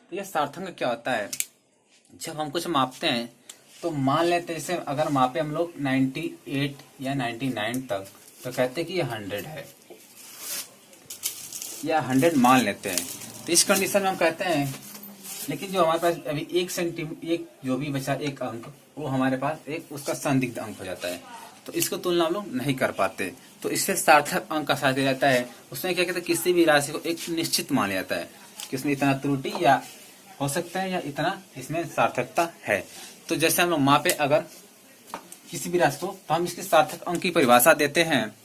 तो ये सार्थक क्या होता है, जब हम कुछ मापते हैं तो मान लेते हैं, जैसे अगर मापे हम लोग 98 या 99 तक, तो कहते हैं कि ये 100 है या 100 मान लेते हैं। तो इस कंडीशन में हम कहते हैं, लेकिन जो हमारे पास अभी 1 एक जो भी बचा एक अंक, वो हमारे पास एक उसका संदिग्ध अंक हो जाता है, तो इसको तुलना हम लोग नहीं कर पाते। तो इससे सार्थक अंक का साथ दिया जाता है। उसमें क्या कहते हैं, किसी भी राशि को एक निश्चित मान लिया जाता है कि उसमें इतना त्रुटि या हो सकता है या इतना इसमें सार्थकता है। तो जैसे हम लोग मापे अगर किसी भी राशि को, तो हम इसके सार्थक अंक की परिभाषा देते हैं,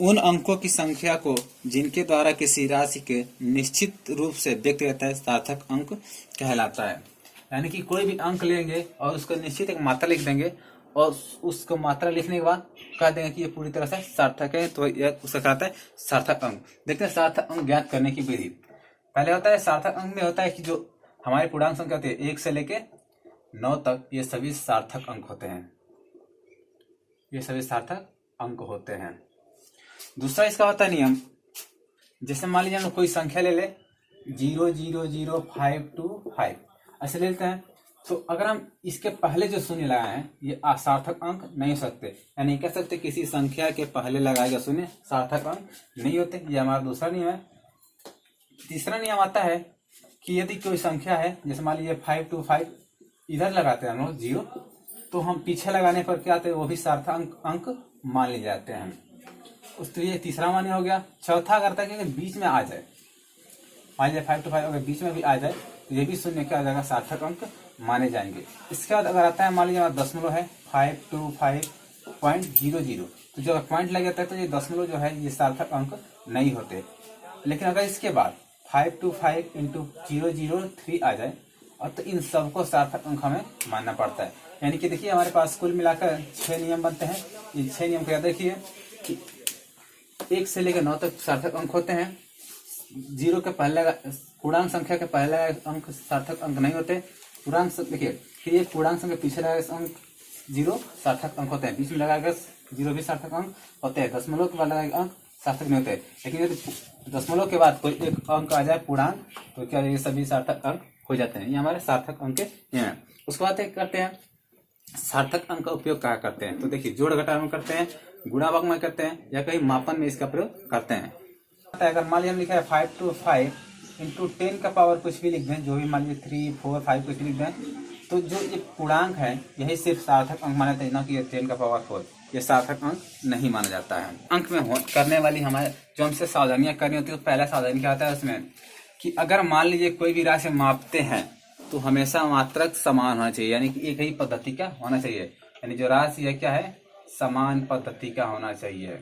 उन अंकों की संख्या को जिनके द्वारा किसी राशि के निश्चित रूप से व्यक्त रहता है सार्थक अंक कहलाता है। यानी कि कोई भी अंक लेंगे और उसको निश्चित एक मात्रा लिख देंगे और उसको मात्रा लिखने के बाद कह देंगे कि ये पूरी तरह से सार्थक है, तो यह उसका कहलाता है सार्थक अंक। देखते हैं सार्थक अंक ज्ञात करने की विधि। पहले होता है सार्थक अंक में होता है कि जो हमारे पूर्णांक संख्या होती है 1 से लेके 9 तक, ये सभी सार्थक अंक होते हैं, ये सभी सार्थक अंक होते हैं। दूसरा इसका होता है नियम, जैसे मान लीजिए हम कोई संख्या ले ले 0000525 ऐसे ले लेते हैं, तो अगर हम इसके पहले जो शून्य लगाए हैं ये असार्थक अंक नहीं हो सकते, यानी कह सकते किसी संख्या के पहले लगाए गए शून्य सार्थक अंक नहीं होते। ये हमारा दूसरा नियम है। तीसरा नियम आता है कि यदि कोई संख्या है, जैसे मान लीजिए 525, इधर लगाते हैं हम लोग 0, तो हम पीछे लगाने पर क्या आते हैं, वो भी सार्थक अंक मान लिए जाते हैं। उस तो ये तीसरा मान्य हो गया। चौथा करता है कि बीच में आ जाए, मान लीजिए 525 अगर बीच में भी आ जाए तो ये भी शून्य क्या आ जाएगा, सार्थक अंक माने जाएंगे। इसके बाद अगर आता है मान लीजिए हमारा दशमलव है 525.00, तो जब पॉइंट लग जाता है तो ये दशमलव जो है ये सार्थक अंक नहीं होते। लेकिन अगर इसके बाद 525 × 003 आ जाए और तो इन सबको सार्थक अंक हमें मानना पड़ता है। यानी कि देखिए हमारे पास कुल मिलाकर 6 नियम बनते हैं। इन 6 नियम को याद रखिए कि 1 से लेकर 9 तक सार्थक अंक होते हैं। 0 के पहले पूर्णांक संख्या के पहले अंक सार्थक अंक नहीं होते। पूर्णांक देखिए फिर ये पूर्णांक संख्या पीछे लगाए अंक 0 सार्थक अंक होते हैं, बीच में लगाए 0 भी सार्थक अंक होते हैं। दशमलव के बाद लगाए अंक सार्थक नहीं होते। लेकिन यदि दशमलव के बाद कोई एक अंक आ जाए पूर्णांक, तो क्या ये सभी सार्थक अंक हो जाते हैं। ये हमारे सार्थक अंक हैं। उसके बाद करते हैं सार्थक अंक का उपयोग क्या करते हैं, तो देखिए जोड़ घटाव में करते हैं, गुणा भाग में करते हैं, या कहीं मापन में इसका प्रयोग करते हैं। अगर मान लीजिए हम लिखा है 525 × 10 का पावर कुछ भी लिख दें, जो भी मान लीजिए 3, 4, 5 कुछ भी लिख दें, तो जो ये पूर्णांक है यही सिर्फ सार्थक अंक माना जाता है, ना कि ये 10 का पावर 4, ये सार्थक अंक नहीं माना जाता है। अंक में करने वाली हमारे जो हमसे सावधानियां करनी होती है, तो पहला सावधानी क्या होता है उसमें कि अगर मान लीजिए कोई भी राशि मापते हैं तो हमेशा मात्रक समान होना चाहिए, यानी कि एक ही पद्धति का होना चाहिए। यानी जो राशि है क्या है, समान पद्धति का होना चाहिए।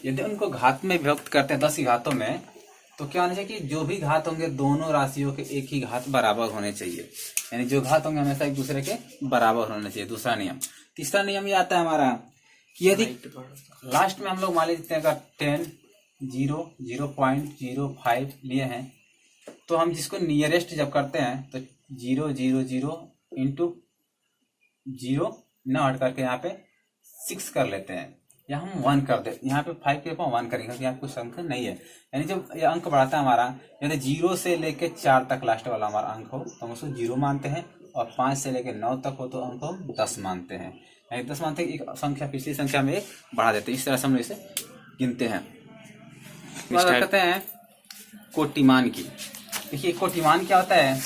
यदि उनको घात में विभक्त करते हैं 10 की घातों में, तो क्या होना चाहिए कि जो भी घात होंगे दोनों राशियों के एक ही घात बराबर होने चाहिए। यानी जो घात होंगे हमेशा एक दूसरे के बराबर होने चाहिए, दूसरा नियम। तीसरा नियम ये आता है हमारा कि यदि लास्ट में हम लोग मान लीजिए अगर 10, 0, 0.05 लिए हैं, तो हम जिसको नियरेस्ट जब करते हैं तो 0, 0, 0 × 0 न हट करके यहाँ पे 6 कर लेते हैं, या हम 1 कर दे, यहाँ पे 5 के ऊपर 1 करेंगे क्योंकि यहाँ कुछ अंक नहीं है। यानी जब ये अंक बढ़ाता है हमारा, यानी 0 से लेके 4 तक लास्ट वाला हमारा अंक हो तो हम उसको 0 मानते हैं, और 5 से लेके 9 तक हो तो अंक हम 10 मानते हैं। यानी 10 मानते हैं, एक संख्या पिछली संख्या में एक बढ़ा देते हैं। इस तरह से हम इसे गिनते हैं। कहते हैं कोटिमान की। देखिए कोटिमान क्या होता है,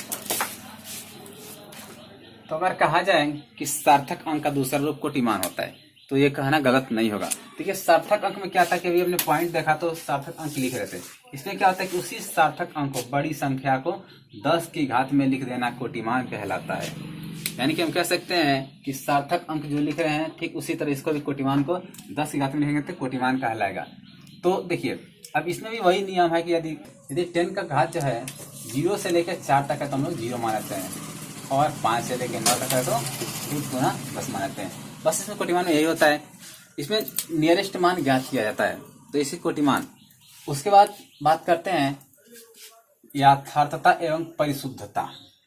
तो अगर कहा जाए कि सार्थक अंक का दूसरा रूप कोटिमान होता है, तो ये कहना गलत नहीं होगा। देखिए सार्थक अंक में क्या था कि अभी हमने पॉइंट देखा तो सार्थक अंक लिख रहे थे। इसमें क्या होता है कि उसी सार्थक अंक को, बड़ी संख्या को 10 की घात में लिख देना कोटिमान कहलाता है। यानी कि हम कह सकते हैं कि सार्थक अंक जो लिख रहे हैं ठीक उसी तरह इसको भी कोटिमान को 10 की घात में लिखेंगे तो कोटिमान कहलाएगा। तो देखिए अब इसमें भी वही नियम है कि यदि 10 का घात जो है 0 से लेकर 4 तक है तो हम लोग 0 मानते हैं, और 5 से लेकर 9 तक है तो 2 गुना 10 मानते हैं। बस इसमें कोटिमान में यही होता है, इसमें नियरेस्ट मान ज्ञात किया जाता है, तो इसी कोटिमान। उसके बाद बात करते हैं यथार्थता एवं परिशुद्धता।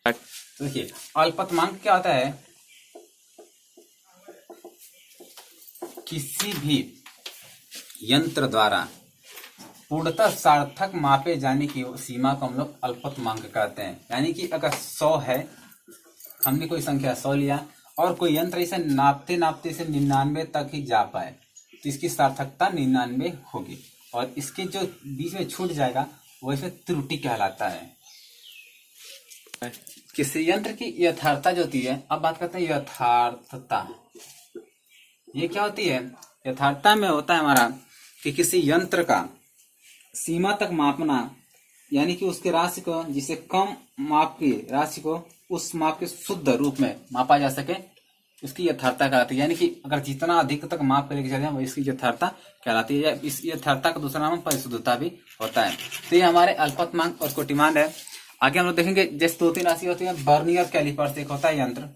तो देखिए अल्पतमांक क्या होता है, किसी भी यंत्र द्वारा पूर्णतः सार्थक मापे जाने की सीमा को हम लोग अल्पतमांक कहते हैं। यानी कि अगर 100 है, हमने कोई संख्या 100 लिया और कोई यंत्र इसे नापते नापते इसे 99 तक ही जा पाए तो इसकी सार्थकता 99 होगी, और इसके जो बीच में छूट जाएगा वो इसमें त्रुटि कहलाता है। किसी यंत्र की यथार्थता जो होती है, अब बात करते हैं यथार्थता। ये क्या होती है? यथार्थता में होता है हमारा कि किसी यंत्र का सीमा तक मापना, यानी कि उसके राशि को, जिसे कम माप की राशि को उस माप के शुद्ध रूप में मापा जा सके, उसकी यथार्थता कहलाती है। यानी कि अगर जितना अधिक तक माप करके चले वो इसकी यथार्थता कहलाती है। इस यथार्थता का दूसरा नाम परिशुद्धता भी होता है। तो ये हमारे अल्पतमांक और कोटिमान है। आगे हम लोग देखेंगे जैसे 2-3 राशि होती है। बर्नियर कैलिपर्स एक होता है यंत्र,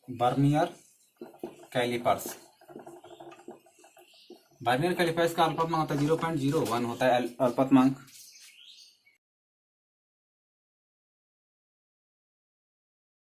बर्नियर कैलिपर्स। बर्नियर कैलिपर्स का अल्पतमांक होता है 0.01 होता है अल्पतमांक।